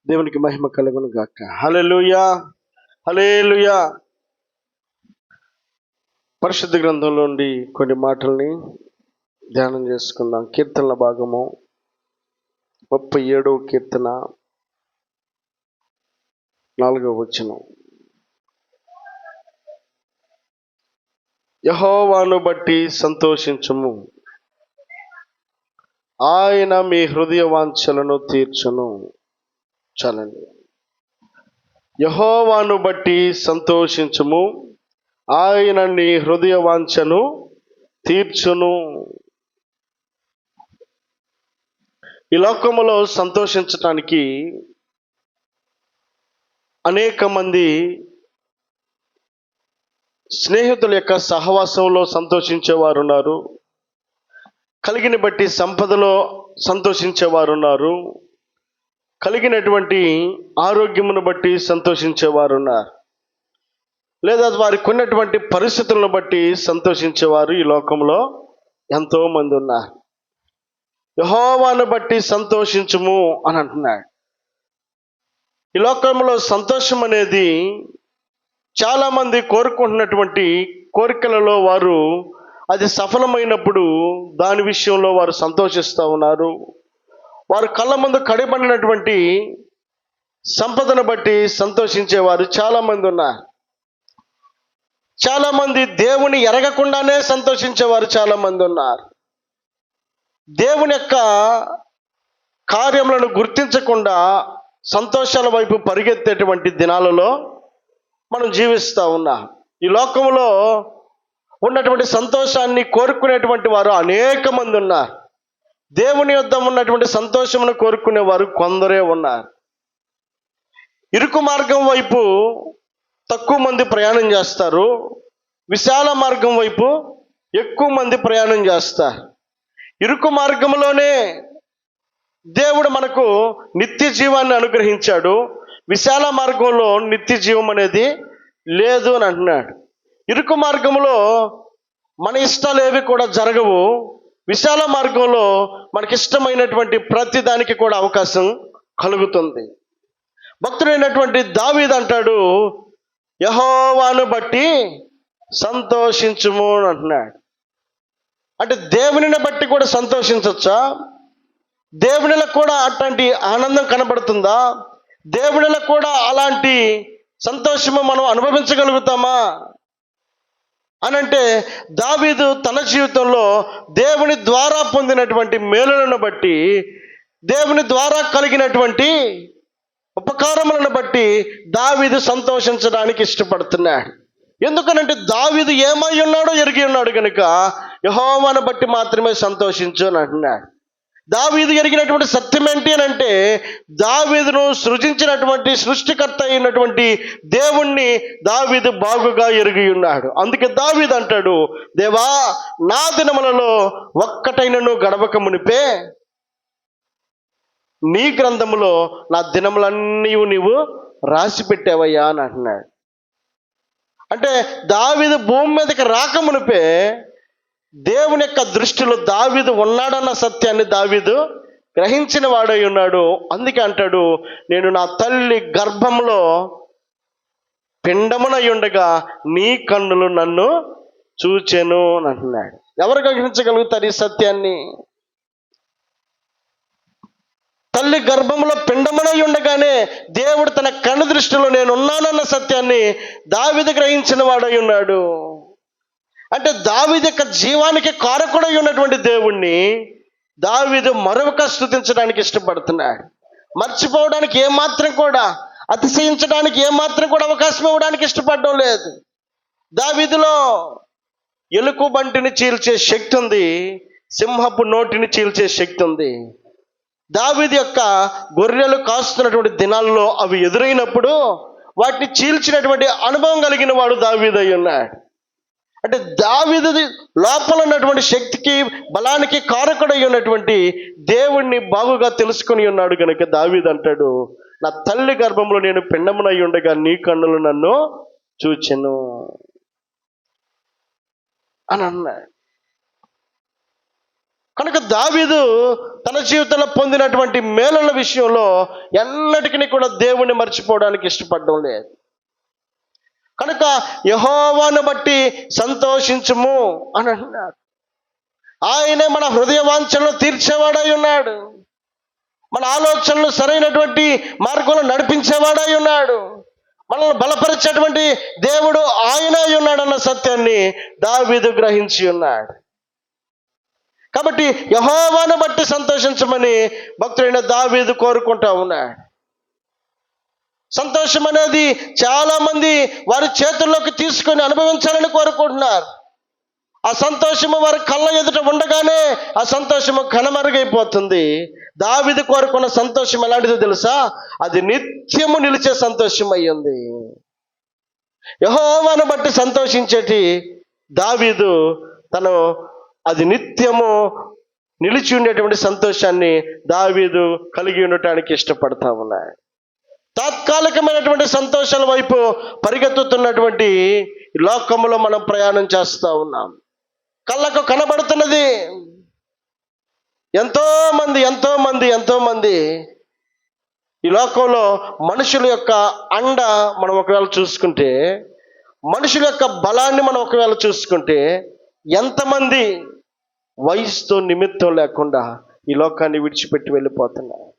దేవునికి మహిమ కలుగును గాక. హల్లెలూయా, హల్లెలూయా. పరిశుద్ధ గ్రంథంలో నుండి కొన్ని మాటల్ని ధ్యానం చేసుకుందాం. కీర్తనల భాగము 37వ కీర్తన 4వ వచనం. యెహోవాను బట్టి సంతోషించుము, ఆయన మీ హృదయ వాంఛలను తీర్చును. చాలండి. యెహోవాను బట్టి సంతోషించుము, ఆయన నీ హృదయ వాంఛను తీర్చును. ఈ లోకములో సంతోషించటానికి అనేక మంది స్నేహితుల యొక్క సహవాసంలో సంతోషించేవారు ఉన్నారు. కలిగిన బట్టి సంపదలో సంతోషించేవారు ఉన్నారు. కలిగినటువంటి ఆరోగ్యమును బట్టి సంతోషించేవారు ఉన్నారు. లేదా వారికి ఉన్నటువంటి పరిస్థితులను బట్టి సంతోషించేవారు ఈ లోకంలో ఎంతో మంది ఉన్నారు. యెహోవాను బట్టి సంతోషించుము అని అంటున్నాడు. ఈ లోకంలో సంతోషం అనేది చాలామంది కోరుకుంటున్నటువంటి కోరికలలో వారు అది సఫలమైనప్పుడు దాని విషయంలో వారు సంతోషిస్తూ ఉన్నారు. వారు కళ్ళ ముందు కడిపడినటువంటి సంపదను బట్టి సంతోషించేవారు చాలామంది ఉన్నారు. చాలామంది దేవుని ఎరగకుండానే సంతోషించేవారు చాలామంది ఉన్నారు. దేవుని యొక్క కార్యములను గుర్తించకుండా సంతోషాల వైపు పరిగెత్తేటువంటి దినాలలో మనం జీవిస్తూ ఉన్నాం. ఈ లోకంలో ఉన్నటువంటి సంతోషాన్ని కోరుకునేటువంటి వారు అనేక మంది ఉన్నారు. దేవుని యొద్ద ఉన్నటువంటి సంతోషమును కోరుకునేవారు కొందరే ఉన్నారు. ఇరుకు మార్గం వైపు తక్కువ మంది ప్రయాణం చేస్తారు. విశాల మార్గం వైపు ఎక్కువ మంది ప్రయాణం చేస్తారు. ఇరుకు మార్గంలోనే దేవుడు మనకు నిత్య జీవాన్ని అనుగ్రహించాడు. విశాల మార్గంలో నిత్య జీవం అనేది లేదు అని అంటున్నాడు. ఇరుకు మార్గంలో మన ఇష్టాలు ఏవి కూడా జరగవు. విశాల మార్గంలో మనకిష్టమైనటువంటి ప్రతి దానికి కూడా అవకాశం కలుగుతుంది. భక్తుడైనటువంటి దావీదు అంటాడు, యెహోవాను బట్టి సంతోషించుము అని అంటున్నాడు. అంటే దేవునిని బట్టి కూడా సంతోషించవచ్చా? దేవునిలో కూడా అట్లాంటి ఆనందం కనబడుతుందా? దేవునిలో కూడా అలాంటి సంతోషము మనం అనుభవించగలుగుతామా అని అంటే, దావీదు తన జీవితంలో దేవుని ద్వారా పొందినటువంటి మేలులను బట్టి, దేవుని ద్వారా కలిగినటువంటి ఉపకారములను బట్టి దావీదు సంతోషించడానికి ఇష్టపడుతున్నాడు. ఎందుకనంటే దావీదు ఏమై ఉన్నాడో ఎరిగి ఉన్నాడు కనుక యెహోవాను బట్టి మాత్రమే సంతోషించు అని అంటున్నాడు. దావీదు ఎరిగినటువంటి సత్యం ఏంటి అని అంటే, దావీదును సృజించినటువంటి సృష్టికర్త అయినటువంటి దేవుణ్ణి దావీదు బాగుగా ఎరిగి ఉన్నాడు. అందుకే దావీదు అంటాడు, దేవా, నా దినములలో ఒక్కటైనను గడవక మునిపే నీ గ్రంథములో నా దినములన్నీ నీవు రాసి పెట్టావయ్యా అని అంటున్నాడు. అంటే దావీదు భూమి మీదకి రాకమునిపే దేవుని యొక్క దృష్టిలో దావీదు ఉన్నాడన్న సత్యాన్ని దావీదు గ్రహించిన వాడై ఉన్నాడు. అందుకే అంటాడు, నేను నా తల్లి గర్భంలో పిండమునై ఉండగా నీ కన్నులు నన్ను చూచెను అని అంటున్నాడు. ఎవరు గ్రహించగలుగుతారు ఈ సత్యాన్ని? తల్లి గర్భంలో పిండమునై ఉండగానే దేవుడు తన కన్ను దృష్టిలో నేను ఉన్నానన్న సత్యాన్ని దావీదు గ్రహించిన వాడై ఉన్నాడు. అంటే దావీదు యొక్క జీవానికి కారకుడై ఉన్నటువంటి దేవుణ్ణి దావీదు మరొక స్తుతించడానికి ఇష్టపడుతున్నాడు. మర్చిపోవడానికి ఏమాత్రం కూడా, అతిశయించడానికి ఏమాత్రం కూడా అవకాశం ఇవ్వడానికి ఇష్టపడడం లేదు. దావీదులో ఎలుక బంటిని చీల్చే శక్తి ఉంది, సింహపు నోటిని చీల్చే శక్తి ఉంది. దావీదు యొక్క గొర్రెలు కాస్తున్నటువంటి దినాల్లో అవి ఎదురైనప్పుడు వాటిని చీల్చినటువంటి అనుభవం కలిగిన వాడు దావీదు అయి ఉన్నాడు. అంటే దావీదు లోపల ఉన్నటువంటి శక్తికి, బలానికి కారకుడై ఉన్నటువంటి దేవుణ్ణి బాగుగా తెలుసుకొని ఉన్నాడు కనుక దావీదు అంటాడు, నా తల్లి గర్భంలో నేను పిండమునై ఉండగా నీ కన్నులు నన్ను చూచెను అని అన్నాడు. కనుక దావీదు తన జీవితంలో పొందినటువంటి మేలుల విషయంలో ఎన్నటికీ కూడా దేవుణ్ణి మర్చిపోవడానికి ఇష్టపడడం లేదు. కనుక యెహోవాను బట్టి సంతోషించుము అని అంటున్నాడు. ఆయనే మన హృదయ వాంఛలను తీర్చేవాడై ఉన్నాడు. మన ఆలోచనలు సరైనటువంటి మార్గంలో నడిపించేవాడై ఉన్నాడు. మనల్ని బలపరిచేటువంటి దేవుడు ఆయన అయి ఉన్నాడన్న సత్యాన్ని దావీదు గ్రహించి ఉన్నాడు. కాబట్టి యెహోవాను బట్టి సంతోషించమని భక్తుడైన దావీదు కోరుకుంటా ఉన్నాడు. సంతోషం అనేది చాలా మంది వారి చేతుల్లోకి తీసుకొని అనుభవించాలని కోరుకుంటున్నారు. ఆ సంతోషము వారి కళ్ళ ఎదుట ఉండగానే ఆ సంతోషము కనుమరుగైపోతుంది. దావీదు కోరుకున్న సంతోషం ఎలాంటిదో తెలుసా? అది నిత్యము నిలిచే సంతోషం అయ్యింది. యెహోవాను బట్టి సంతోషించేటి దావీదు తను అది నిత్యము నిలిచి ఉండేటువంటి సంతోషాన్ని దావీదు కలిగి ఉండటానికి ఇష్టపడతా ఉన్నాడు. తాత్కాలికమైనటువంటి సంతోషాల వైపు పరిగెత్తుతున్నటువంటి లోకములో మనం ప్రయాణం చేస్తూ ఉన్నాం. కళ్ళకు కనబడుతున్నది. ఎంతో మంది ఈ లోకంలో మనుషుల యొక్క అండ మనం ఒకవేళ చూసుకుంటే, మనుషుల యొక్క బలాన్ని మనం ఒకవేళ చూసుకుంటే, ఎంతమంది వయసుతో నిమిత్తం లేకుండా ఈ లోకాన్ని విడిచిపెట్టి వెళ్ళిపోతున్నారు.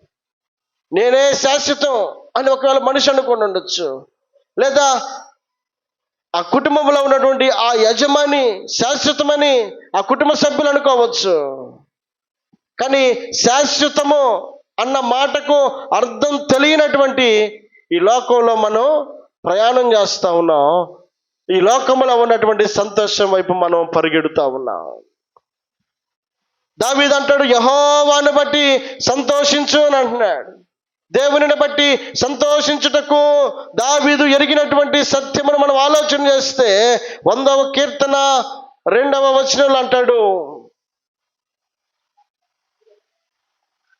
నేనే శాశ్వతం అని ఒకవేళ మనిషి అనుకుని ఉండొచ్చు, లేదా ఆ కుటుంబంలో ఉన్నటువంటి ఆ యజమాని శాశ్వతమని ఆ కుటుంబ సభ్యులు అనుకోవచ్చు. కానీ శాశ్వతము అన్న మాటకు అర్థం తెలియనటువంటి ఈ లోకంలో మనం ప్రయాణం చేస్తూ ఉన్నాం. ఈ లోకంలో ఉన్నటువంటి సంతోషం వైపు మనం పరిగెడుతూ ఉన్నాం. దావీదు అంటాడు, యెహోవాను బట్టి సంతోషించు అని అంటున్నాడు. దేవునిని బట్టి సంతోషించుటకు దావీదు ఎరిగినటువంటి సత్యమును మనం ఆలోచన చేస్తే 100వ కీర్తన 2వ వచనంలో అంటాడు,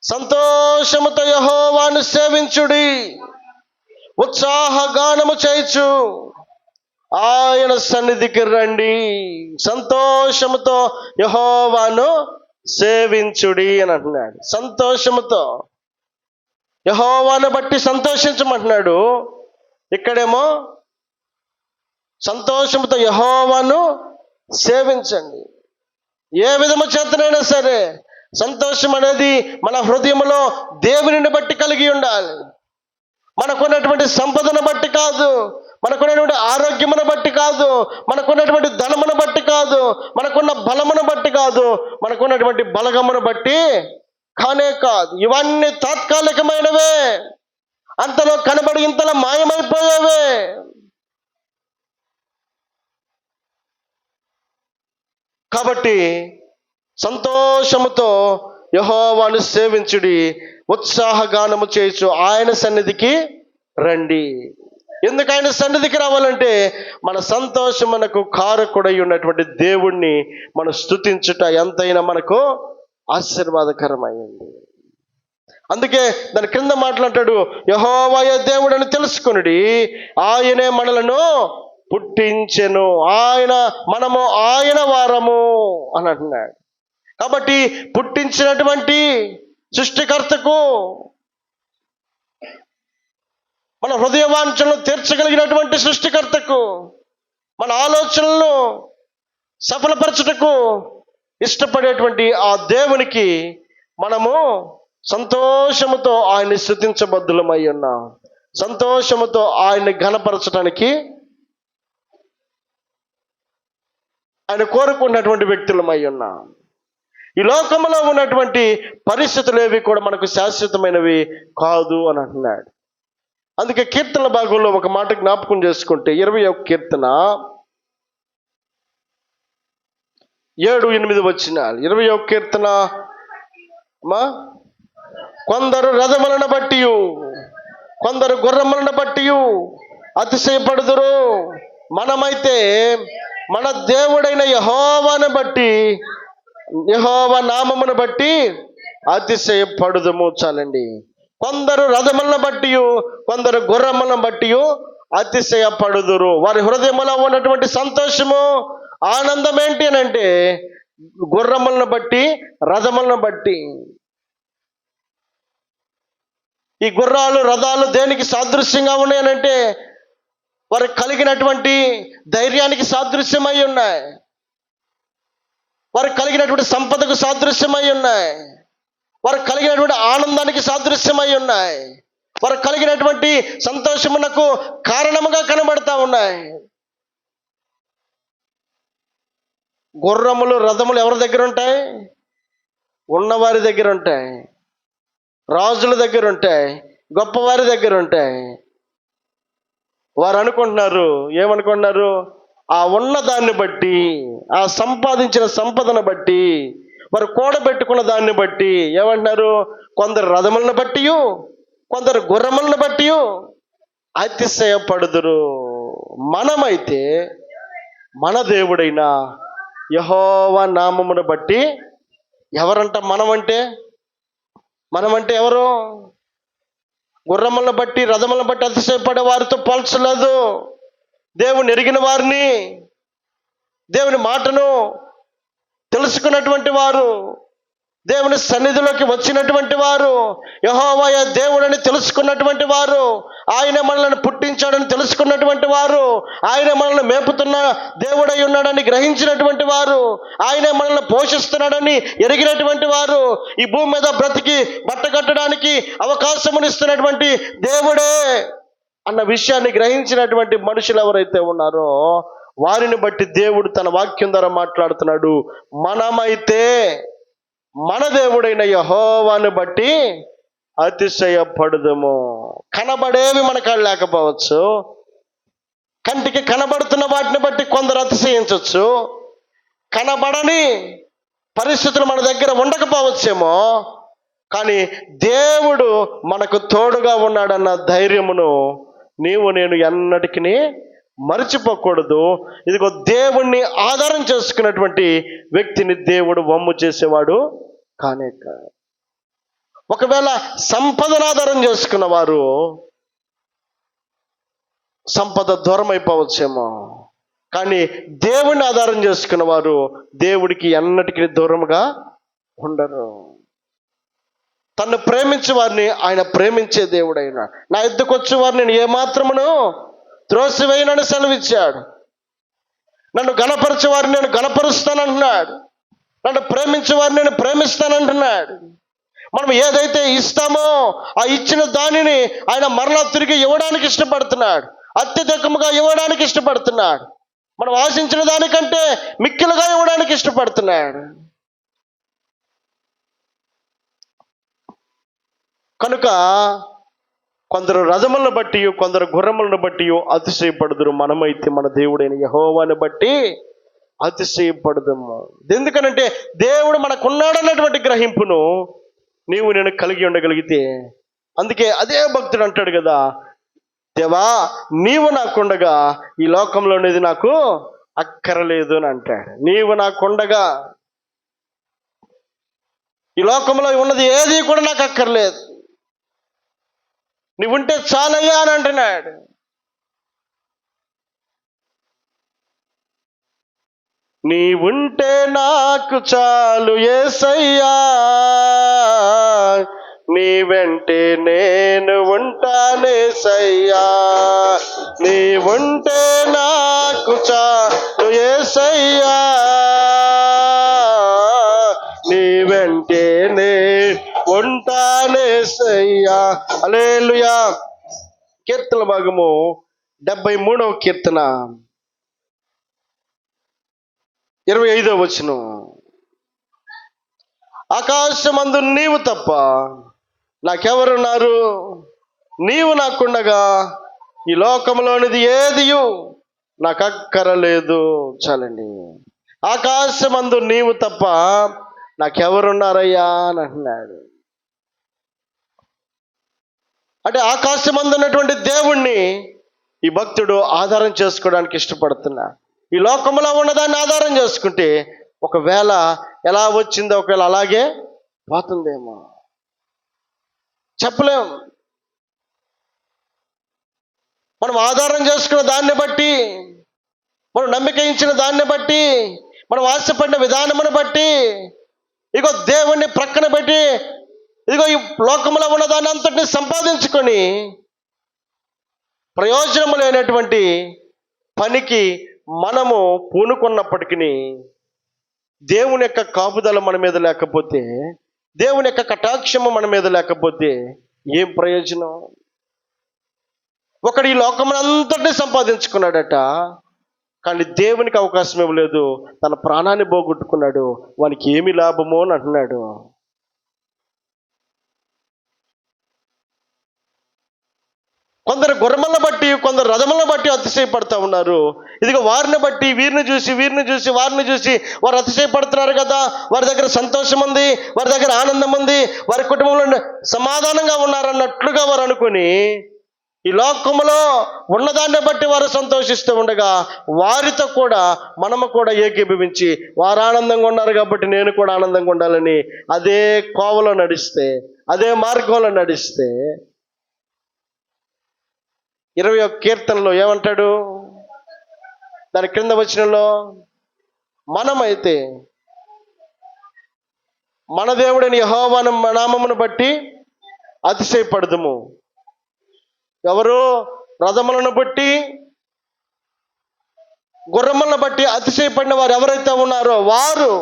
సంతోషముతో యెహోవాను సేవించుడి, ఉత్సాహగానము చేయుచు ఆయన సన్నిధికి రండి. సంతోషముతో యెహోవాను సేవించుడి అని అంటున్నాడు. సంతోషముతో యెహోవాను బట్టి సంతోషించమంటున్నాడు. ఇక్కడేమో సంతోషంతో యెహోవాను సేవించండి. ఏ విధము చేతనైనా సరే సంతోషం అనేది మన హృదయంలో దేవునిని బట్టి కలిగి ఉండాలి. మనకున్నటువంటి సంపదను బట్టి కాదు, మనకున్నటువంటి ఆరోగ్యమును బట్టి కాదు, మనకున్నటువంటి ధనమును బట్టి కాదు, మనకున్న బలమును బట్టి కాదు, మనకున్నటువంటి బలగమును బట్టి కానే కాదు. ఇవన్నీ తాత్కాలికమైనవే, అంతలో కనబడి ఇంతలో మాయమైపోయేవే. కాబట్టి సంతోషముతో యెహోవాను సేవించుడి, ఉత్సాహగానము చేయుచు ఆయన సన్నిధికి రండి. ఎందుకు ఆయన సన్నిధికి రావాలంటే మన సంతోషమునకు కారకుడై ఉన్నటువంటి దేవుణ్ణి మనం స్తుతించుట ఎంతైనా మనకు ఆశీర్వాదకరమైంది. అందుకే దాని క్రింద మాట్లాడతాడు, యెహోవాయే దేవుడని తెలుసుకొనుడి, ఆయనే మనలను పుట్టించెను, మనము ఆయన వారము అని అంటున్నాడు. కాబట్టి పుట్టించినటువంటి సృష్టికర్తకు, మన హృదయ వాంఛలను తీర్చగలిగినటువంటి సృష్టికర్తకు, మన ఆలోచనలను సఫలపరచుటకు ఇష్టపడేటువంటి ఆ దేవునికి మనము సంతోషముతో ఆయన్ని స్తుతించబద్దులమై ఉన్నాం. సంతోషముతో ఆయన్ని ఘనపరచడానికి ఆయన కోరుకున్నటువంటి వ్యక్తులమై ఉన్నాం. ఈ లోకంలో ఉన్నటువంటి పరిస్థితులు ఏవి కూడా మనకు శాశ్వతమైనవి కాదు అని అంటున్నాడు. అందుకే కీర్తనల భాగంలో ఒక మాట జ్ఞాపకం చేసుకుంటే 21వ కీర్తన 7-8 వచనాలు. 21వ కీర్తన, కొందరు రథములను బట్టి కొందరు గుర్రములను బట్టి అతిశయపడుదురు, మనమైతే మన దేవుడైన యెహోవాను బట్టి, యెహోవా నామమును బట్టి అతిశయపడుదుము. చాలండి. కొందరు రథములను బట్టి కొందరు గుర్రములను బట్టి అతిశయపడుదురు. వారి హృదయంలో ఉన్నటువంటి సంతోషము, ఆనందం ఏంటి అని అంటే గుర్రములను బట్టి, రథములను బట్టి. ఈ గుర్రాలు, రథాలు దేనికి సాదృశ్యంగా ఉన్నాయనంటే వారికి కలిగినటువంటి ధైర్యానికి సాదృశ్యమై ఉన్నాయి, వారికి కలిగినటువంటి సంపదకు సాదృశ్యమై ఉన్నాయి, వారికి కలిగినటువంటి ఆనందానికి సాదృశ్యమై ఉన్నాయి, వారికి కలిగినటువంటి సంతోషమునకు కారణముగా కనబడతా ఉన్నాయి. గుర్రములు, రథములు ఎవరి దగ్గర ఉంటాయి? ఉన్నవారి దగ్గర ఉంటాయి, రాజుల దగ్గర ఉంటాయి, గొప్పవారి దగ్గర ఉంటాయి. వారు అనుకుంటున్నారు, ఏమనుకుంటున్నారు? ఆ ఉన్న దాన్ని బట్టి, ఆ సంపాదించిన సంపదను బట్టి, వారు కూడబెట్టుకున్న దాన్ని బట్టి ఏమంటున్నారు? కొందరు రథములను బట్టి, కొందరు గుర్రములను బట్టి అతిశయపడుదురు. మనమైతే మన దేవుడైన యెహోవా నామమును బట్టి, ఎవరంట మనమంటే? మనమంటే ఎవరు? గుర్రములను బట్టి, రథములను బట్టి అతిశయపడే వారితో పోల్చలేదు. దేవుని ఎరిగిన వారిని, దేవుని మాటను తెలుసుకున్నటువంటి వారు, దేవుని సన్నిధిలోకి వచ్చినటువంటి వారు, యెహోవా దేవుడని తెలుసుకున్నటువంటి వారు, ఆయన మనల్ని పుట్టించాడని తెలుసుకున్నటువంటి వారు, ఆయన మనల్ని మేపుతున్న దేవుడై ఉన్నాడని గ్రహించినటువంటి వారు, ఆయన మనల్ని పోషిస్తున్నాడని ఎరిగినటువంటి వారు, ఈ భూమి మీద బ్రతికి బట్టకట్టడానికి అవకాశమునిస్తున్నటువంటి దేవుడే అన్న విషయాన్ని గ్రహించినటువంటి మనుషులు ఎవరైతే ఉన్నారో వారిని బట్టి దేవుడు తన వాక్యం ద్వారా మాట్లాడుతున్నాడు. మనమైతే మన దేవుడైన యెహోవాను బట్టి అతిశయపడుదుము. కనబడేవి మనకు లేకపోవచ్చు, కంటికి కనబడుతున్న వాటిని బట్టి కొందరు అతిశయించవచ్చు, కనబడని పరిస్థితులు మన దగ్గర ఉండకపోవచ్చేమో, కానీ దేవుడు మనకు తోడుగా ఉన్నాడన్న ధైర్యమును నీవు నేను ఎన్నటికీ మర్చిపోకూడదు. ఇదిగో దేవుణ్ణి ఆధారం చేసుకున్నటువంటి వ్యక్తిని దేవుడు వమ్ము చేసేవాడు కానే కాదు. ఒకవేళ సంపదను ఆధారం చేసుకున్న వారు సంపద దూరం అయిపోవచ్చేమో, కానీ దేవుణ్ణి ఆధారం చేసుకున్న వారు దేవుడికి ఎన్నటికీ దూరంగా ఉండరు. తను ప్రేమించే వారిని ఆయన ప్రేమించే దేవుడైన, నా ఎద్దుకు వచ్చే వారిని నేను ఏమాత్రమును త్రోసివేయనని సెలవిచ్చాడు. నన్ను గణపరిచే వారిని నేను గణపరుస్తానంటున్నాడు, నన్ను ప్రేమించే వారిని నేను ప్రేమిస్తానంటున్నాడు. మనం ఏదైతే ఇస్తామో ఆ ఇచ్చిన దానిని ఆయన మరలా తిరిగి ఇవ్వడానికి ఇష్టపడుతున్నాడు, అత్యధికముగా ఇవ్వడానికి ఇష్టపడుతున్నాడు, మనం ఆశించిన దానికంటే మిక్కిలుగా ఇవ్వడానికి ఇష్టపడుతున్నాడు. కనుక కొందరు రథములను బట్టి, కొందరు గుర్రములను బట్టి అతిశయపడుదురు. మనమైతే మన దేవుడైన యెహోవాను బట్టి అతిశయపడుదుము. ఎందుకనంటే దేవుడు మనకున్నాడన్నటువంటి గ్రహింపును నీవు నేను కలిగి ఉండగలిగితే, అందుకే అదే భక్తుడు అంటాడు కదా, దేవా నీవు నాకుండగా ఈ లోకంలో అనేది నాకు అక్కరలేదు అని అంటాడు. నీవు నాకుండగా ఈ లోకంలో ఉన్నది ఏది కూడా నాకు అక్కర్లేదు, నీవుంటే చాలయ్యా అని అంటున్నాడు. నీవుంటే నాకు చాలు యేసయ్యా, నీ వెంటే నేను ఉంటానేసయ్యా. నీవుంటే నాకు చాలు యేసయ్యా, నీ వెంటే నేను ఉంటానేసయ్యా. హల్లెలూయా. కీర్తన భాగము 73వ కీర్తన 25వ వచనం. ఆకాశమందు నీవు తప్ప నాకెవరున్నారు? నీవు నాకుండగా ఈ లోకంలోనిది ఏదియు నాకు అక్కరలేదు. చాలండి. ఆకాశమందు నీవు తప్ప నాకెవరున్నారయ్యా అని అంటున్నాడు. అంటే ఆకాశమందు ఉన్నటువంటి దేవుణ్ణి ఈ భక్తుడు ఆధారం చేసుకోవడానికి ఇష్టపడుతున్నా. ఈ లోకంలో ఉన్నదాన్ని ఆధారం చేసుకుంటే ఒకవేళ ఎలా వచ్చిందో ఒకవేళ అలాగే పోతుందేమో చెప్పలేం. మనం ఆధారం చేసుకున్న దాన్ని బట్టి, మనం నమ్మిక ఇచ్చిన దాన్ని బట్టి, మనం ఆశపడిన విధానమును బట్టి ఇగో దేవుణ్ణి ప్రక్కన పెట్టి ఇదిగో ఈ లోకంలో ఉన్న దాన్ని అంతటిని సంపాదించుకొని ప్రయోజనము లేనటువంటి పనికి మనము పూనుకున్నప్పటికీ దేవుని యొక్క కాపుదల మన మీద లేకపోతే, దేవుని యొక్క కటాక్షము మన మీద లేకపోతే ఏం ప్రయోజనం? ఒకడు ఈ లోకమునంతటిని సంపాదించుకున్నాడట, కానీ దేవునికి అవకాశం ఇవ్వలేదు, తన ప్రాణాన్ని పోగొట్టుకున్నాడు. వానికి ఏమి లాభమో అని అంటున్నాడు. కొందరు గుర్రములను బట్టి, కొందరు రథములను బట్టి అతిశయపడుతూ ఉన్నారు. ఇదిగో వారిని బట్టి వీరిని చూసి వారిని చూసి వారు అతిశయపడుతున్నారు కదా, వారి దగ్గర సంతోషం ఉంది, వారి దగ్గర ఆనందం ఉంది, వారి కుటుంబంలో సమాధానంగా ఉన్నారన్నట్లుగా వారు అనుకుని ఈ లోకములో ఉన్నదాన్ని బట్టి వారు సంతోషిస్తూ ఉండగా వారితో కూడా మనము కూడా ఏకీభవించి వారు ఆనందంగా ఉన్నారు కాబట్టి నేను కూడా ఆనందంగా ఉండాలని అదే కోవలో నడిస్తే, అదే మార్గంలో నడిస్తే 21 కీర్తనలో ఏమంటాడు? దాని క్రింద వచనంలో, మనమైతే మన దేవుడైన యెహోవా నామమును బట్టి అతిశయపడదుము. ఎవరు? రథములను బట్టి గుర్రములను బట్టి అతిశయపడిన వారు ఎవరైతే ఉన్నారో వారు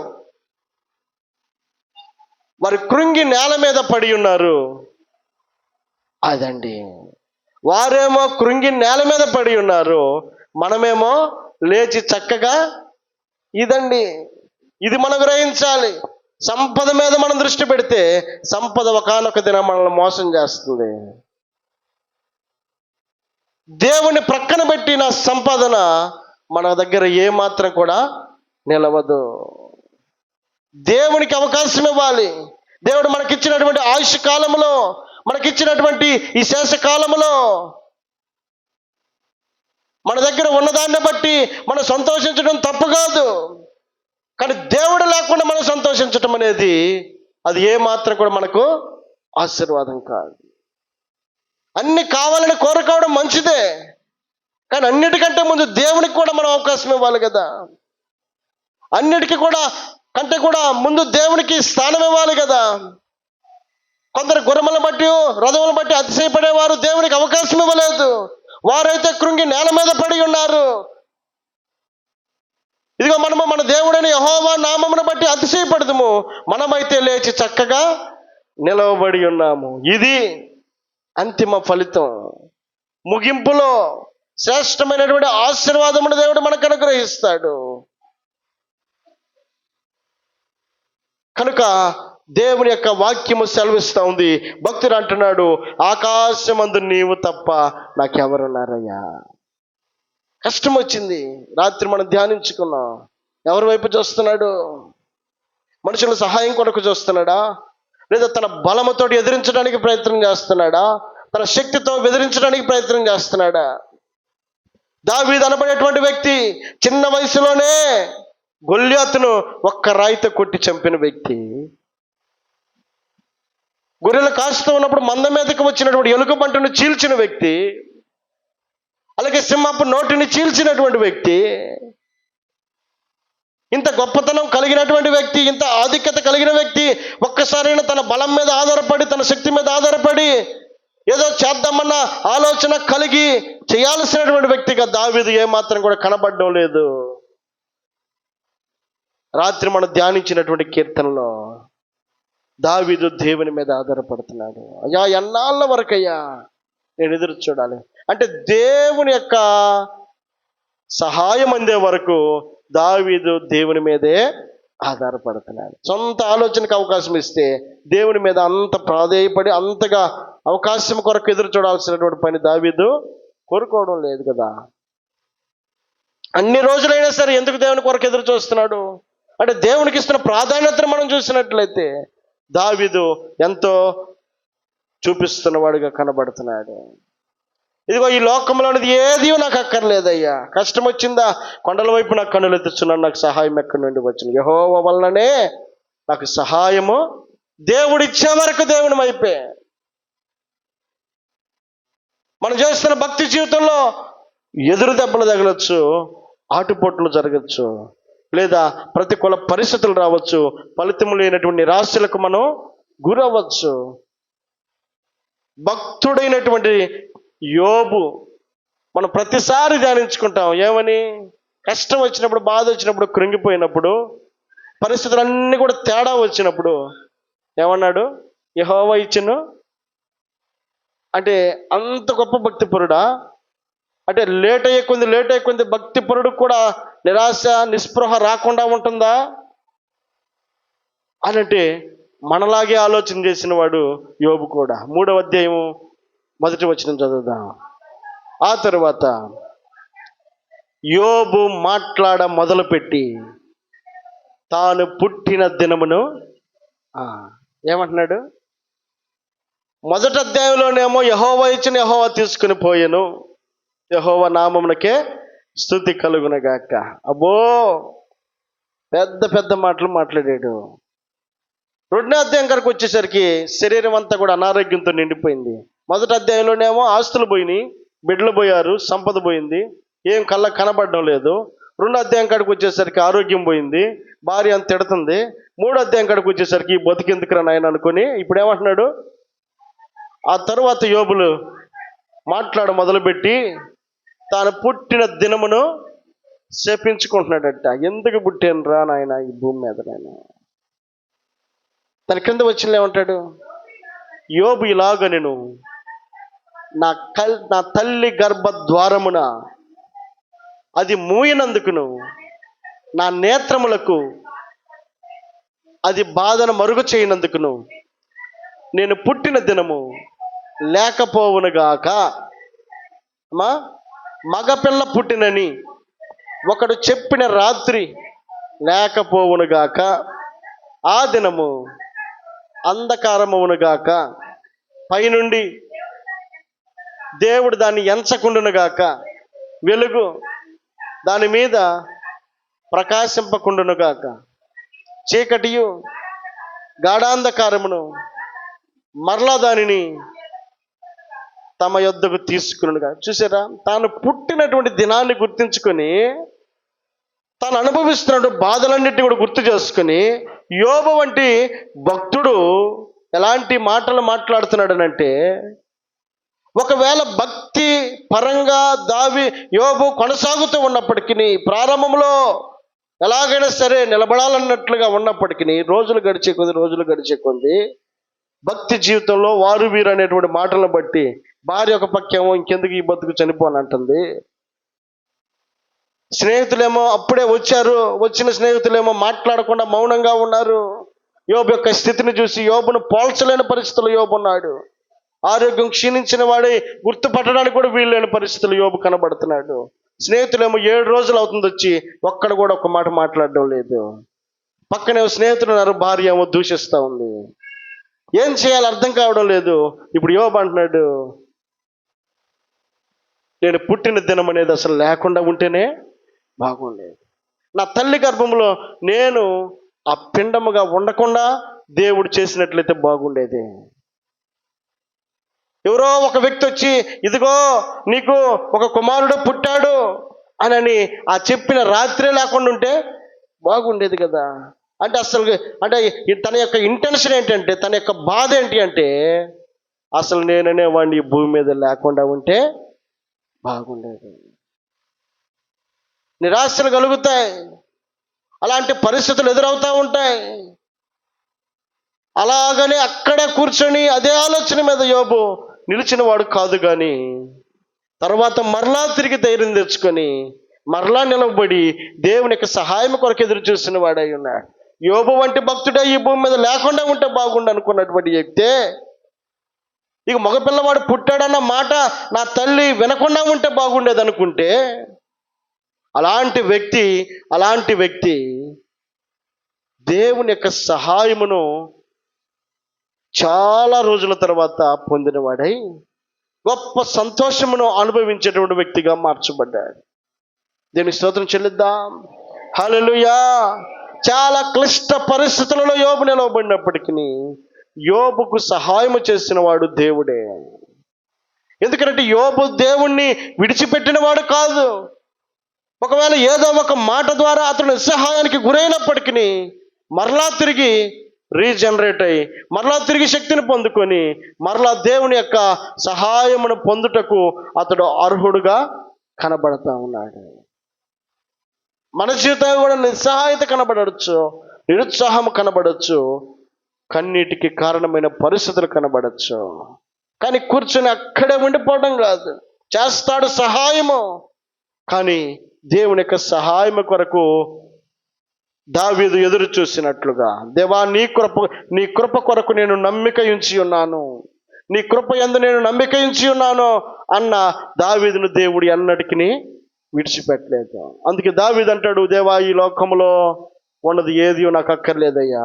కృంగి నేల మీద పడి ఉన్నారు. అదండి, వారేమో కృంగి నేల మీద పడి ఉన్నారు, మనమేమో లేచి చక్కగా. ఇది మనం గ్రహించాలి. సంపద మీద మనం దృష్టి పెడితే సంపద ఒకానొక దినం మనల్ని మోసం చేస్తుంది. దేవుని ప్రక్కన పెట్టిన సంపాదన మన దగ్గర ఏమాత్రం కూడా నిలవదు. దేవునికి అవకాశం ఇవ్వాలి. దేవుడు మనకిచ్చినటువంటి ఆయుష్ కాలంలో, మనకిచ్చినటువంటి ఈ శేషకాలములో మన దగ్గర ఉన్నదాన్ని బట్టి మనం సంతోషించడం తప్పు కాదు. కానీ దేవుడు లేకుండా మనం సంతోషించడం అనేది అది ఏమాత్రం కూడా మనకు ఆశీర్వాదం కాదు. అన్ని కావాలని కోరుకోవడం మంచిదే, కానీ అన్నిటికంటే ముందు దేవునికి కూడా మనం అవకాశం ఇవ్వాలి కదా. అన్నిటికీ కూడా కంటే కూడా ముందు దేవునికి స్థానం ఇవ్వాలి కదా. కొందరు గుర్రములను బట్టి రథములను బట్టి అతిశయపడేవారు దేవునికి అవకాశం ఇవ్వలేదు. వారైతే కృంగి నేల మీద పడి ఉన్నారు. ఇదిగో మనము మన దేవుడైన యెహోవా నామమును బట్టి అతిశయపడదుము, మనమైతే లేచి చక్కగా నిలవబడి ఉన్నాము. ఇది అంతిమ ఫలితం. ముగింపులో శ్రేష్టమైనటువంటి ఆశీర్వాదమును దేవుడు మనకు అనుగ్రహిస్తాడు. కనుక దేవుని యొక్క వాక్యము సెలవిస్తూ ఉంది. భక్తుడు అంటున్నాడు, ఆకాశమందు నీవు తప్ప నాకెవరున్నారయ్యా. కష్టం వచ్చింది, రాత్రి మనం ధ్యానించుకున్నాం. ఎవరి వైపు చూస్తున్నాడు? మనుషుల సహాయం కొరకు చూస్తున్నాడా, లేదా తన బలముతో ఎదిరించడానికి ప్రయత్నం చేస్తున్నాడా, తన శక్తితో బెదిరించడానికి ప్రయత్నం చేస్తున్నాడా? దావీదు అనబడేటువంటి వ్యక్తి చిన్న వయసులోనే గొల్యాతును ఒక్క రాయితో కొట్టి చంపిన వ్యక్తి. గొర్రెలు కాస్తూ ఉన్నప్పుడు మంద మీదకి వచ్చినటువంటి ఎలుకబంటును చీల్చిన వ్యక్తి, అలాగే సింహపు నోటిని చీల్చినటువంటి వ్యక్తి, ఇంత గొప్పతనం కలిగినటువంటి వ్యక్తి, ఇంత ఆధిక్యత కలిగిన వ్యక్తి ఒక్కసారైనా తన బలం మీద ఆధారపడి, తన శక్తి మీద ఆధారపడి ఏదో చేద్దామన్న ఆలోచన కలిగి చేయాల్సినటువంటి వ్యక్తిగా దావీదు ఏమాత్రం కూడా కనబడడం లేదు. రాత్రి మనం ధ్యానించినటువంటి కీర్తనలో దావీదు దేవుని మీద ఆధారపడుతున్నాడు. అయ్యా, ఎన్నాళ్ళ వరకయ్యా నేను ఎదురు చూడాలి అంటే దేవుని యొక్క సహాయం అందే వరకు దావీదు దేవుని మీదే ఆధారపడుతున్నాడు. సొంత ఆలోచనకు అవకాశం ఇస్తే దేవుని మీద అంత ప్రాధేయపడి అంతగా అవకాశం కొరకు ఎదురు చూడాల్సినటువంటి పని దావీదు కోరుకోవడం లేదు కదా. అన్ని రోజులైనా సరే ఎందుకు దేవుని కొరకు ఎదురు చూస్తున్నాడు అంటే దేవునికి ఇస్తున్న ప్రాధాన్యతను మనం చూసినట్లయితే దావీదు ఎంతో చూపిస్తున్నవాడుగా కనబడుతున్నాడు. ఇదిగో ఈ లోకంలో అనేది ఏది నాకు అక్కర్లేదయ్యా, కష్టం వచ్చిందా కొండల వైపు నాకు కన్నులు ఎత్తుచున్నాను, నాకు సహాయం ఎక్కడి నుండి వచ్చింది, యెహోవా వల్లనే నాకు సహాయము. దేవుడు ఇచ్చే వరకు దేవుని వైపే. మనం చేస్తున్న భక్తి జీవితంలో ఎదురు దెబ్బలు తగలొచ్చు, ఆటుపోట్లు జరగచ్చు, లేదా ప్రతికూల పరిస్థితులు రావచ్చు, ఫలితం లేనటువంటి నిరాశలకు మనం గురవ్వచ్చు. భక్తుడైనటువంటి యోబు మనం ప్రతిసారి ధ్యానించుకుంటాం. ఏమని? కష్టం వచ్చినప్పుడు, బాధ వచ్చినప్పుడు, కృంగిపోయినప్పుడు, పరిస్థితులన్నీ కూడా తేడా వచ్చినప్పుడు ఏమన్నాడు? యెహోవా ఇచ్చెను. అంటే అంత గొప్ప భక్తిపరుడా? అంటే లేట్ అయ్యే కొద్ది భక్తిపరుడు కూడా నిరాశ నిస్పృహ రాకుండా ఉంటుందా అని అంటే మనలాగే ఆలోచన చేసిన వాడు యోబు కూడా. 3వ అధ్యాయం 1వ వచనం చదువుదాం. ఆ తరువాత యోబు మాట్లాడ మొదలుపెట్టి తాను పుట్టిన దినమును ఏమంటున్నాడు? మొదటి అధ్యాయంలోనేమో యెహోవా ఇచ్చిన యెహోవా తీసుకుని పోయెను, యెహోవా నామమునకే స్తుతి కలుగునగాక. అబ్బో, పెద్ద పెద్ద మాటలు మాట్లాడాడు. 2వ అధ్యాయం కరకు వచ్చేసరికి శరీరం అంతా కూడా అనారోగ్యంతో నిండిపోయింది. మొదటి అధ్యాయంలోనేమో ఆస్తులు పోయినాయి, బిడ్డలు పోయారు, సంపద పోయింది, ఏం కళ్ళకు కనబడడం లేదు. 2వ అధ్యాయం కాడికి వచ్చేసరికి ఆరోగ్యం పోయింది, భార్య అంత తిడుతుంది. 3వ అధ్యాయం కాడికి వచ్చేసరికి బతికెందుకురా నాయన అనుకొని ఇప్పుడు ఏమంటున్నాడు? ఆ తరువాత యోబులు మాట్లాడ మొదలుపెట్టి తాను పుట్టిన దినమును శపించుకుంటున్నాడట. ఎందుకు పుట్టాను రా నాయన ఈ భూమి మీద నేను. తన కింద వచ్చిన ఏమంటాడు? యోబు ఇలాగ నేను నా తల్లి గర్భద్వారమున అది మూయనందుకును, నా నేత్రములకు అది బాధను మరుగు చేయనందుకును నేను పుట్టిన దినము లేకపోవునుగాక. మగపిల్ల పుట్టినని ఒకడు చెప్పిన రాత్రి లేకపోవునుగాక. ఆ దినము అంధకారమవునుగాక. పైనుండి దేవుడు దాన్ని ఎంచకుండునుగాక. వెలుగు దాని మీద ప్రకాశింపకుండునుగాక. చీకటియు గాఢాంధకారమును మరలా దానిని తమ యొద్దకు తీసుకునుగా. చూసారా? తాను పుట్టినటువంటి దినాన్ని గుర్తించుకొని, తాను అనుభవిస్తున్న బాధలన్నిటిని కూడా గుర్తు చేసుకుని, యోబు వంటి భక్తుడు ఎలాంటి మాటలు మాట్లాడుతున్నాడనంటే, ఒకవేళ భక్తి పరంగా యోబు కొనసాగుతూ ఉన్నప్పటికీ, ప్రారంభంలో ఎలాగైనా సరే నిలబడాలన్నట్లుగా ఉన్నప్పటికీ, రోజులు గడిచే కొద్ది భక్తి జీవితంలో వారు వీరు అనేటువంటి మాటలను బట్టి భార్య ఒక పక్కేమో ఇంకెందుకు ఈ బతుకు చనిపోనంటుంది, స్నేహితులేమో అప్పుడే వచ్చారు, వచ్చిన స్నేహితులేమో మాట్లాడకుండా మౌనంగా ఉన్నారు. యోబు యొక్క స్థితిని చూసి యోబును పోల్చలేని పరిస్థితులు యోబు ఉన్నాడు. ఆరోగ్యం క్షీణించిన వాడే గుర్తుపట్టడానికి కూడా వీల్లేని పరిస్థితులు యోబు కనబడుతున్నాడు. స్నేహితులేమో 7 రోజులు అవుతుంది వచ్చి ఒక్కడ కూడా ఒక మాట మాట్లాడడం లేదు. పక్కనే స్నేహితులు ఉన్నారు, భార్య ఏమో దూషిస్తూ ఉంది. ఏం చేయాలో అర్థం కావడం లేదు. ఇప్పుడు యోబు అంటున్నాడు, నేను పుట్టిన దినం అనేది అసలు లేకుండా ఉంటేనే బాగుండేది. నా తల్లి గర్భంలో నేను ఆ పిండముగా ఉండకుండా దేవుడు చేసినట్లయితే బాగుండేది. ఎవరో ఒక వ్యక్తి వచ్చి ఇదిగో నీకు ఒక కుమారుడు పుట్టాడు అని ఆ చెప్పిన రాత్రే లేకుండా ఉంటే బాగుండేది కదా. అంటే తన యొక్క ఇంటెన్షన్ ఏంటంటే, తన యొక్క బాధ ఏంటి అంటే, అసలు నేననే వాడిని ఈ భూమి మీద లేకుండా ఉంటే బాగుండేది. నిరాశలు కలుగుతాయి, అలాంటి పరిస్థితులు ఎదురవుతూ ఉంటాయి. అలాగనే అక్కడే కూర్చొని అదే ఆలోచన మీద యోబు నిలిచిన వాడు కాదు. కానీ తర్వాత మరలా తిరిగి ధైర్యం తెచ్చుకొని మరలా నిలబడి దేవుని యొక్క సహాయం కొరకు ఎదురు చూసిన వాడై ఉన్నాడు. యోబు వంటి భక్తుడే ఈ భూమి మీద లేకుండా ఉంటే బాగుండు అనుకున్నటువంటి వ్యక్తే ఇక మగపిల్లవాడు పుట్టాడన్న మాట నా తల్లి వినకుండా ఉంటే బాగుండేది అనుకుంటే, అలాంటి వ్యక్తి దేవుని యొక్క సహాయమును చాలా రోజుల తర్వాత పొందినవాడై గొప్ప సంతోషమును అనుభవించేటువంటి వ్యక్తిగా మార్చబడ్డాడు. దీనికి స్తోత్రం చెల్లిద్దాం. హల్లెలూయా. చాలా క్లిష్ట పరిస్థితులలో యోబు నిలవబడినప్పటికీ యోబుకు సహాయము చేసిన వాడు దేవుడే. ఎందుకంటే యోబు దేవుణ్ణి విడిచిపెట్టిన వాడు కాదు. ఒకవేళ ఏదో ఒక మాట ద్వారా అతను నిస్సహాయానికి గురైనప్పటికీ మరలా తిరిగి రీజనరేట్ అయ్యి మరలా తిరిగి శక్తిని పొందుకొని మరలా దేవుని యొక్క సహాయమును పొందుటకు అతడు అర్హుడుగా కనబడతా ఉన్నాడు. మన జీవితం కూడా నిస్సహాయత కనబడవచ్చు, నిరుత్సాహం కనబడవచ్చు, కన్నీటికి కారణమైన పరిస్థితులు కనబడచ్చు. కానీ కూర్చొని అక్కడే ఉండిపోవడం కాదు, చేస్తాడు సహాయము. కానీ దేవుని యొక్క సహాయం కొరకు దావీదు ఎదురు చూసినట్లుగా, దేవా నీ కృప కొరకు నేను నమ్మిక ఉంచి ఉన్నాను, నీ కృప యందు నేను నమ్మిక ఉంచి ఉన్నాను అన్న దావీదును దేవుడు ఎన్నటికి విడిచిపెట్టలేదు. అందుకే దావీదు అంటాడు, దేవా ఈ లోకంలో ఉన్నది ఏది నాకు అక్కర్లేదయ్యా,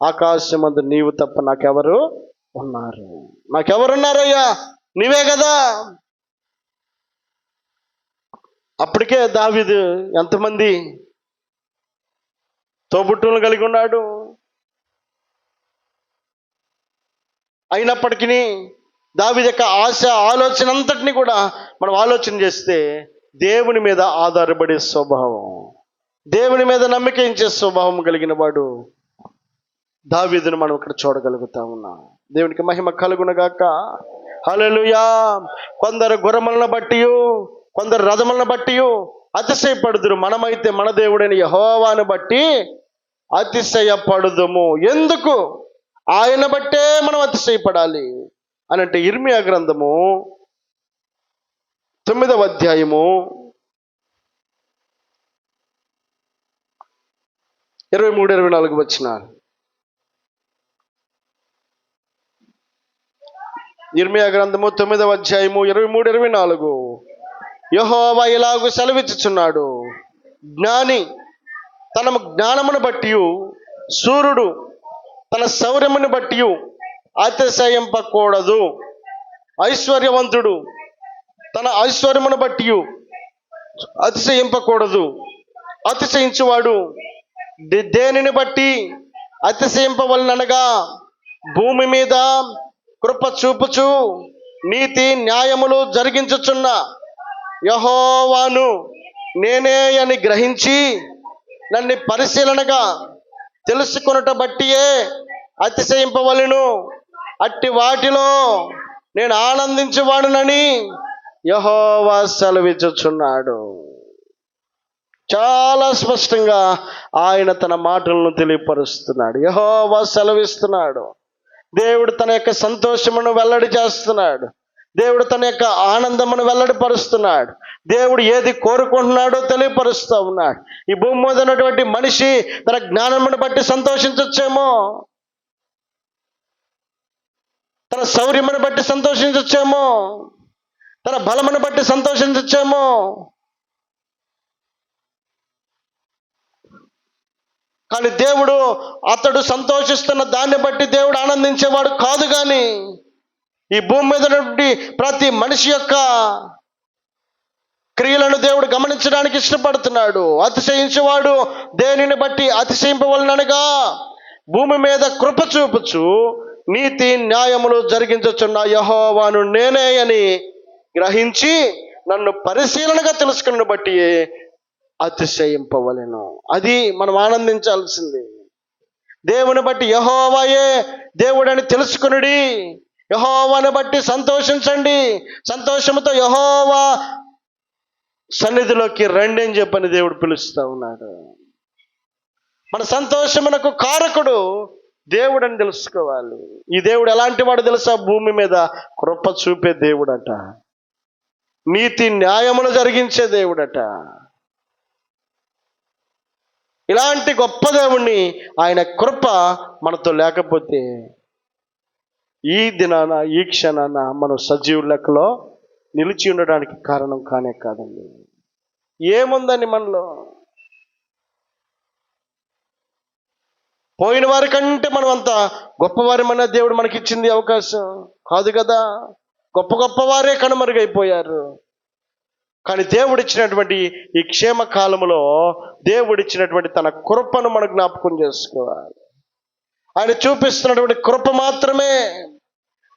ఆకాశమందు నీవు తప్ప నాకెవరున్నారయ్యా, నీవే కదా. అప్పటికే దావీదు ఎంతమంది తోబుట్టువులను కలిగి ఉన్నాడు. అయినప్పటికీ దావీదు యొక్క ఆశ ఆలోచన అంతటిని కూడా మనం ఆలోచన చేస్తే దేవుని మీద ఆధారపడే స్వభావం, దేవుని మీద నమ్మిక ఇచ్చే స్వభావం కలిగిన వాడు దావీదును మనం ఇక్కడ చూడగలుగుతా ఉన్నాం. దేవునికి మహిమ కలుగునగాక. హల్లెలూయా. కొందరు గుర్రములను బట్టి, కొందరు రథములను బట్టి అతిశయపడుదురు, మనమైతే మన దేవుడైన యెహోవాను బట్టి అతిశయపడుదుము. ఎందుకు? ఆయన బట్టే మనం అతిశయపడాలి అని అంటే ఇర్మియా గ్రంథము 9వ అధ్యాయము 23-24 వచనాలు. ఇర్మియా గ్రంథము 9వ అధ్యాయము 23-24. యెహోవా ఇలాగు సెలవిచ్చుచున్నాడు, జ్ఞాని తన జ్ఞానమును బట్టి, సూర్యుడు తన శౌర్యమును బట్టి అతిశయింపకూడదు, ఐశ్వర్యవంతుడు తన ఐశ్వర్యమును బట్టి అతిశయింపకూడదు. అతిశయించువాడు దేనిని బట్టి అతిశయింపవలనగా, భూమి మీద కృప చూపుచు నీతి న్యాయములు జరిగించుచున్న యెహోవాను నేనే అని గ్రహించి నన్ను పరిశీలనగా తెలుసుకొనుట బట్టియే అతిశయింపవలెను. అట్టి వాటిలో నేను ఆనందించువాడునని యెహోవా సెలవిచ్చుచున్నాడు. చాలా స్పష్టంగా ఆయన తన మాటలను తెలియపరుస్తున్నాడు. యెహోవా సెలవిస్తున్నాడు. దేవుడు తన యొక్క సంతోషమును వెల్లడి చేస్తున్నాడు. దేవుడు తన యొక్క ఆనందమును వెల్లడిపరుస్తున్నాడు. దేవుడు ఏది కోరుకుంటున్నాడో తెలియపరుస్తూ ఉన్నాడు. ఈ భూమి మీద ఉన్నటువంటి మనిషి తన జ్ఞానమును బట్టి సంతోషించొచ్చేమో, తన శౌర్యమును బట్టి సంతోషించొచ్చేమో, తన బలమును బట్టి సంతోషించొచ్చేమో, కానీ దేవుడు అతడు సంతోషిస్తున్న దాన్ని బట్టి దేవుడు ఆనందించేవాడు కాదు. కానీ ఈ భూమి మీద నుండి ప్రతి మనిషి యొక్క క్రియలను దేవుడు గమనించడానికి ఇష్టపడుతున్నాడు. అతిశయించేవాడు దేనిని బట్టి అతిశయింపవలనగా, భూమి మీద కృప చూపుచు నీతి న్యాయములు జరిగించుచున్న యెహోవాను నేనే అని గ్రహించి నన్ను పరిశీలనగా తెలుసుకున్న బట్టి అతిశయింపవలెను. అది మనం ఆనందించాల్సింది. దేవుని బట్టి యెహోవాయే దేవుడని తెలుసుకునుడి, యెహోవాను బట్టి సంతోషించండి, సంతోషంతో యెహోవా సన్నిధిలోకి రండి అని చెప్పని దేవుడు పిలుస్తూ ఉన్నాడు. మన సంతోషమునకు కారకుడు దేవుడని తెలుసుకోవాలి. ఈ దేవుడు ఎలాంటి వాడు తెలుసా? భూమి మీద కృప చూపే దేవుడట, నీతి న్యాయములు జరిగించే దేవుడట. ఇలాంటి గొప్ప దేవుణ్ణి, ఆయన కృప మనతో లేకపోతే ఈ దినాన ఈ క్షణాన మనం సజీవు లెక్కలో నిలిచి ఉండడానికి కారణం కానే కాదండి. ఏముందని మనలో? పోయిన వారి కంటే మనం అంత గొప్పవారమన్న దేవుడు మనకిచ్చింది అవకాశం కాదు కదా. గొప్ప గొప్ప వారే కనుమరుగైపోయారు. కానీ దేవుడిచ్చినటువంటి ఈ క్షేమ కాలంలో దేవుడిచ్చినటువంటి తన కృపను మనం జ్ఞాపకం చేసుకోవాలి. ఆయన చూపిస్తున్నటువంటి కృప మాత్రమే.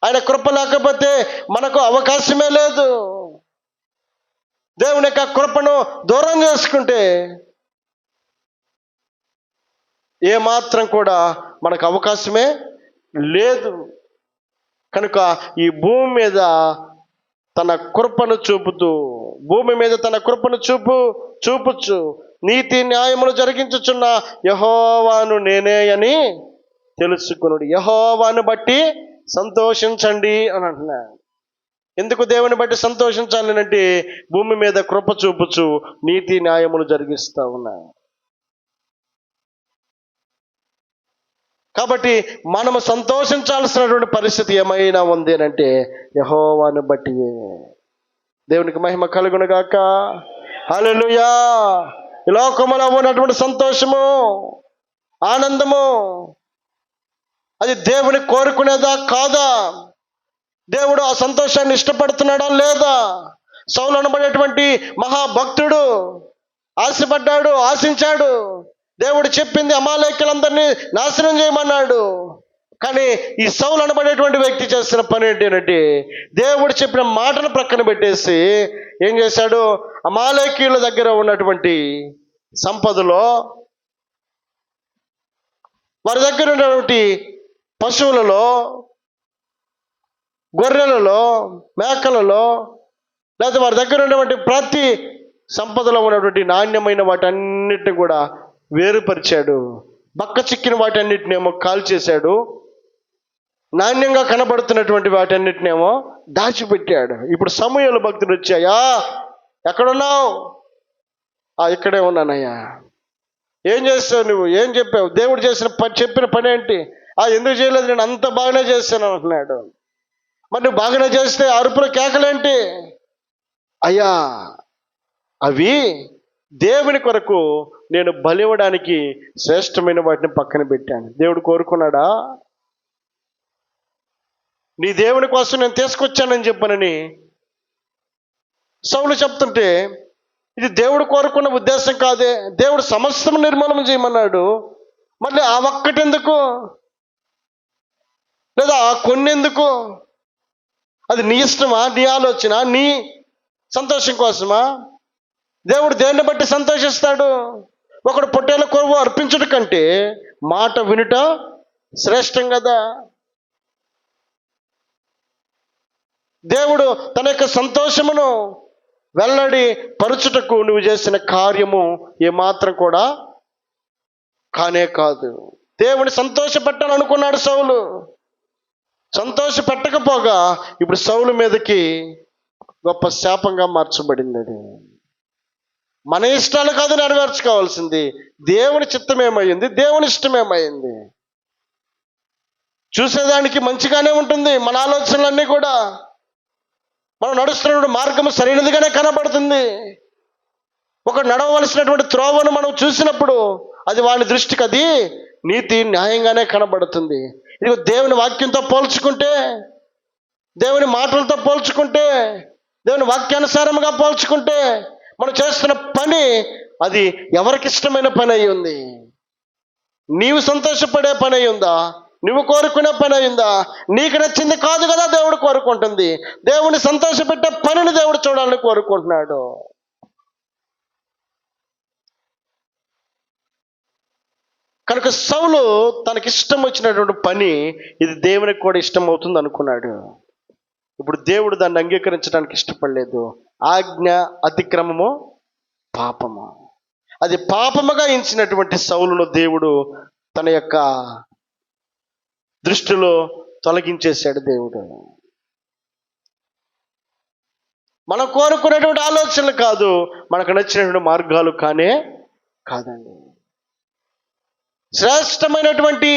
ఆయన కృప లేకపోతే మనకు అవకాశమే లేదు. దేవుని యొక్క కృపను దూరం చేసుకుంటే ఏమాత్రం కూడా మనకు అవకాశమే లేదు. కనుక ఈ భూమి మీద తన కృపను చూపుచు నీతి న్యాయములు జరిగించుచున్న యెహోవాను నేనే అని తెలుసుకొనుడి. యెహోవాను బట్టి సంతోషించండి అని అంటున్నాడు. ఎందుకు దేవుని బట్టి సంతోషించాలి అంటే భూమి మీద కృప చూపుచు నీతి న్యాయములు జరిగిస్తా ఉన్నాడు. కాబట్టి మనము సంతోషించాల్సినటువంటి పరిస్థితి ఏమైనా ఉంది అంటే యెహోవాను బట్టి. దేవునికి మహిమ కలుగునుగాక. హల్లెలూయా. ఈ లోకములో ఉన్నటువంటి సంతోషము, ఆనందము అది దేవుని కోరుకునేదా కాదా? దేవుడు ఆ సంతోషాన్ని ఇష్టపడుతున్నాడా లేదా? సౌలు అనబడేటువంటి మహాభక్తుడు ఆశించాడు. దేవుడు చెప్పింది అమాలేకులందరినీ నాశనం చేయమన్నాడు. కానీ ఈ సౌలు అనబడేటువంటి వ్యక్తి చేసిన పని ఏంటంటే దేవుడు చెప్పిన మాటను ప్రక్కన పెట్టేసి ఏం చేశాడు? అమాలేకీయుల దగ్గర ఉన్నటువంటి సంపదలో, వారి దగ్గర ఉన్నటువంటి పశువులలో, గొర్రెలలో, మేకలలో, లేదా వారి దగ్గర ఉన్నటువంటి ప్రతి సంపదలో ఉన్నటువంటి నాణ్యమైన వాటన్నిటిని కూడా వేరుపరిచాడు. బక్క చిక్కిన వాటన్నిటినేమో కాల్చేశాడు. నాణ్యంగా కనబడుతున్నటువంటి వాటన్నిటినేమో దాచిపెట్టాడు. ఇప్పుడు సమూయేలు భక్తుడు వచ్చాయా, ఎక్కడున్నావు? ఇక్కడే ఉన్నానయ్యా. ఏం చేస్తావు నువ్వు? ఏం చెప్పావు? దేవుడు చెప్పిన పని ఏంటి? ఎందుకు చేయలేదు? నేను అంత బాగానే చేస్తాను అంటున్నాడు. మరి నువ్వు బాగానే చేస్తే అరుపుల కేకలేంటి? అయ్యా, అవి దేవుని కొరకు నేను బలివ్వడానికి శ్రేష్టమైన వాటిని పక్కన పెట్టాను. దేవుడు కోరుకున్నాడా? నీ దేవుని కోసం నేను తీసుకొచ్చానని చెప్పనని సౌలు చెప్తుంటే ఇది దేవుడు కోరుకున్న ఉద్దేశం కాదే. దేవుడు సమస్తం నిర్మూలన చేయమన్నాడు. మళ్ళీ ఆ ఒక్కటెందుకు? లేదా ఆ కొన్నెందుకు? అది నీ ఇష్టమా? నీ ఆలోచన? నీ సంతోషం కోసమా? దేవుడు దేన్ని బట్టి సంతోషిస్తాడు? ఒకడు పొట్టేల కొవ్వు అర్పించుట కంటే మాట వినుట శ్రేష్టం కదా. దేవుడు తన యొక్క సంతోషమును వెల్లడి పరుచుటకు నువ్వు చేసిన కార్యము ఏమాత్రం కూడా కానే కాదు. దేవుని సంతోషపెట్టాలనుకున్నాడు సౌలు. సంతోష పెట్టకపోగా ఇప్పుడు సౌలు మీదకి గొప్ప శాపంగా మార్చబడింది. అది మన ఇష్టాలు కాదు నెరవేర్చుకోవాల్సింది. దేవుని చిత్తమేమైంది, దేవుని ఇష్టమేమైంది. చూసేదానికి మంచిగానే ఉంటుంది మన ఆలోచనలన్నీ కూడా. మనం నడుస్తున్న మార్గం సరైనదిగానే కనబడుతుంది. ఒక నడవలసినటువంటి త్రోవను మనం చూసినప్పుడు అది వాని దృష్టికి అది నీతి న్యాయంగానే కనబడుతుంది. ఇది దేవుని వాక్యంతో పోల్చుకుంటే, దేవుని మాటలతో పోల్చుకుంటే, దేవుని వాక్యానుసారంగా పోల్చుకుంటే మనం చేస్తున్న పని అది ఎవరికి ఇష్టమైన పని అయి ఉంది? నీవు సంతోషపడే పని అయి ఉందా? నువ్వు కోరుకునే పని అయిందా? నీకు నచ్చింది కాదు కదా దేవుడు కోరుకుంటుంది. దేవుని సంతోషపెట్టే పనిని దేవుడు చూడాలని కోరుకుంటున్నాడు. కనుక సౌలు తనకిష్టం వచ్చినటువంటి పని ఇది దేవునికి కూడా ఇష్టం అవుతుంది అనుకున్నాడు. ఇప్పుడు దేవుడు దాన్ని అంగీకరించడానికి ఇష్టపడలేదు. ఆజ్ఞ అతిక్రమము పాపము. అది పాపముగా ఎంచినటువంటి సౌలును దేవుడు తన యొక్క దృష్టిలో తొలగించేశాడు. దేవుడు మనం కోరుకునేటువంటి ఆలోచనలు కాదు, మనకు నచ్చినటువంటి మార్గాలు కాదండి. శ్రేష్టమైనటువంటి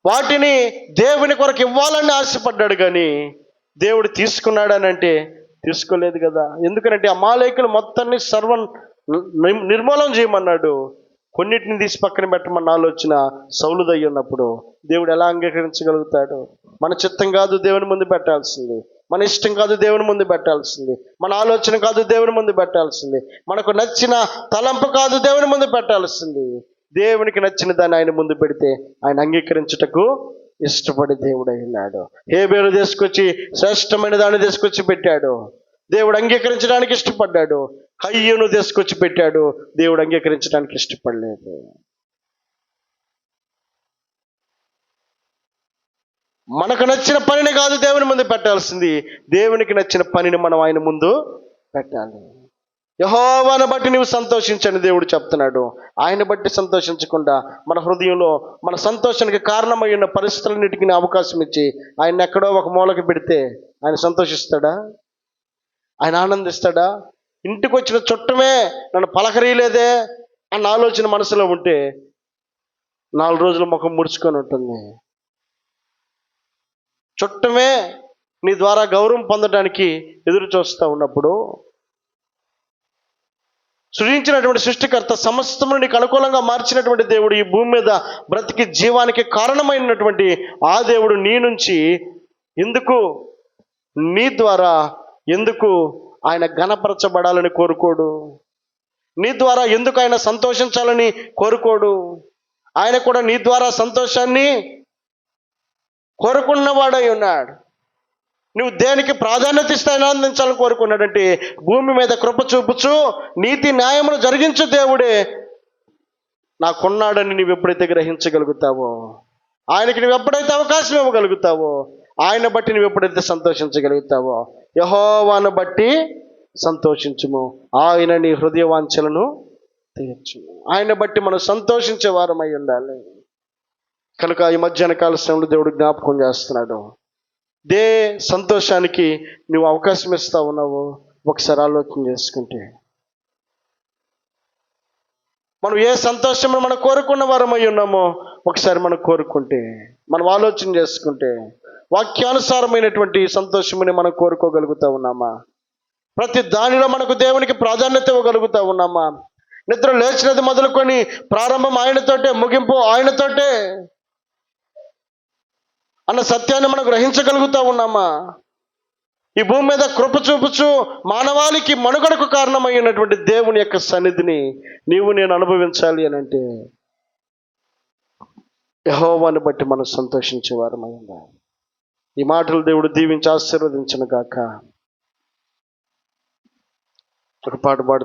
వాటిని దేవుని కొరకు ఇవ్వాలని ఆశపడ్డాడు, కానీ దేవుడు తీసుకున్నాడని అంటే తీసుకోలేదు కదా. ఎందుకంటే అమాలేకులు మొత్తాన్ని నిర్మూలన చేయమన్నాడు. కొన్నిటిని తీసి పక్కన పెట్టమన్న ఆలోచన సౌలుదై ఉన్నప్పుడు దేవుడు ఎలా అంగీకరించగలుగుతాడు? మన చిత్తం కాదు దేవుని ముందు పెట్టాల్సింది, మన ఇష్టం కాదు దేవుని ముందు పెట్టాల్సింది, మన ఆలోచన కాదు దేవుని ముందు పెట్టాల్సింది, మనకు నచ్చిన తలంపు కాదు దేవుని ముందు పెట్టాల్సింది. దేవునికి నచ్చిన దాన్ని ఆయన ముందు పెడితే ఆయన అంగీకరించుటకు ఇష్టపడి దేవుడు అయినాడు. హేబేలు తీసుకొచ్చి శ్రేష్టమైన దాన్ని తీసుకొచ్చి పెట్టాడు. దేవుడు అంగీకరించడానికి ఇష్టపడ్డాడు. కయ్యూను తీసుకొచ్చి పెట్టాడు, దేవుడు అంగీకరించడానికి ఇష్టపడలేదు. మనకు నచ్చిన పనిని కాదు దేవుని ముందు పెట్టాల్సింది, దేవునికి నచ్చిన పనిని మనం ఆయన ముందు పెట్టాలి. యెహోవాను బట్టి నీవు సంతోషించని దేవుడు చెప్తున్నాడు. ఆయన బట్టి సంతోషించకుండా మన హృదయంలో మన సంతోషానికి కారణమై ఉన్న పరిస్థితులన్నిటికీ అవకాశం ఇచ్చి ఆయన ఎక్కడో ఒక మూలకి పెడితే ఆయన సంతోషిస్తాడా? ఆయన ఆనందిస్తాడా? ఇంటికి వచ్చిన చుట్టమే నన్ను పలకరీయలేదే అన్న ఆలోచన మనసులో ఉంటే 4 రోజులు ముఖం ముడుచుకొని ఉంటుంది. చుట్టమే నీ ద్వారా గౌరవం పొందడానికి ఎదురు చూస్తూ ఉన్నప్పుడు, సృజించినటువంటి సృష్టికర్త సమస్తమును నీకు అనుకూలంగా మార్చినటువంటి దేవుడు, ఈ భూమి మీద బ్రతికి జీవానికి కారణమైనటువంటి ఆ దేవుడు నీ నుంచి ఎందుకు, నీ ద్వారా ఎందుకు ఆయన ఘనపరచబడాలని కోరుకోడు? నీ ద్వారా ఎందుకు ఆయన సంతోషించాలని కోరుకోడు? ఆయన కూడా నీ ద్వారా సంతోషాన్ని కోరుకున్నవాడై ఉన్నాడు. నువ్వు దేనికి ప్రాధాన్యత ఇస్తే ఆనందించాలని కోరుకున్నాడంటే, భూమి మీద కృప చూపుచు నీతి న్యాయమును జరిగించు దేవుడే నాకున్నాడని నువ్వు ఎప్పుడైతే గ్రహించగలుగుతావో, ఆయనకి నువ్వు ఎప్పుడైతే అవకాశం ఇవ్వగలుగుతావో, ఆయన బట్టి నువ్వు ఎప్పుడైతే సంతోషించగలుగుతావో, యెహోవాను బట్టి సంతోషించుము, ఆయన నీ హృదయ వాంఛలను తీర్చుము. ఆయన బట్టి మనం సంతోషించే వారమై ఉండాలి. కనుక ఈ మధ్యాహ్న కాల సమయంలో దేవుడు జ్ఞాపకం చేస్తున్నాడు. దే సంతోషానికి నువ్వు అవకాశం ఇస్తా ఉన్నావు ఒకసారి ఆలోచన చేసుకుంటే, మనం ఏ సంతోషం మనం కోరుకున్న వారమై ఉన్నామో ఒకసారి మనం కోరుకుంటే, మనం ఆలోచన చేసుకుంటే, వాక్యానుసారమైనటువంటి సంతోషముని మనం కోరుకోగలుగుతా ఉన్నామా? ప్రతి దానిలో మనకు దేవునికి ప్రాధాన్యత ఇవ్వగలుగుతా ఉన్నామా? నిద్ర లేచినది మొదలుకొని ప్రారంభం ఆయనతోటే, ముగింపు ఆయనతోటే అన్న సత్యాన్ని మనం గ్రహించగలుగుతా ఉన్నామా? ఈ భూమి మీద కృప చూపుచు మానవాళికి మనుగడకు కారణమైనటువంటి దేవుని యొక్క సన్నిధిని నీవు నేను అనుభవించాలి అని అంటే, యెహోవాను బట్టి మనం సంతోషించేవారమై ఉండాలి. ఈ మాటలు దేవుడు దీవించి ఆశీర్వదించును గాక. ఒక పాట పాడు.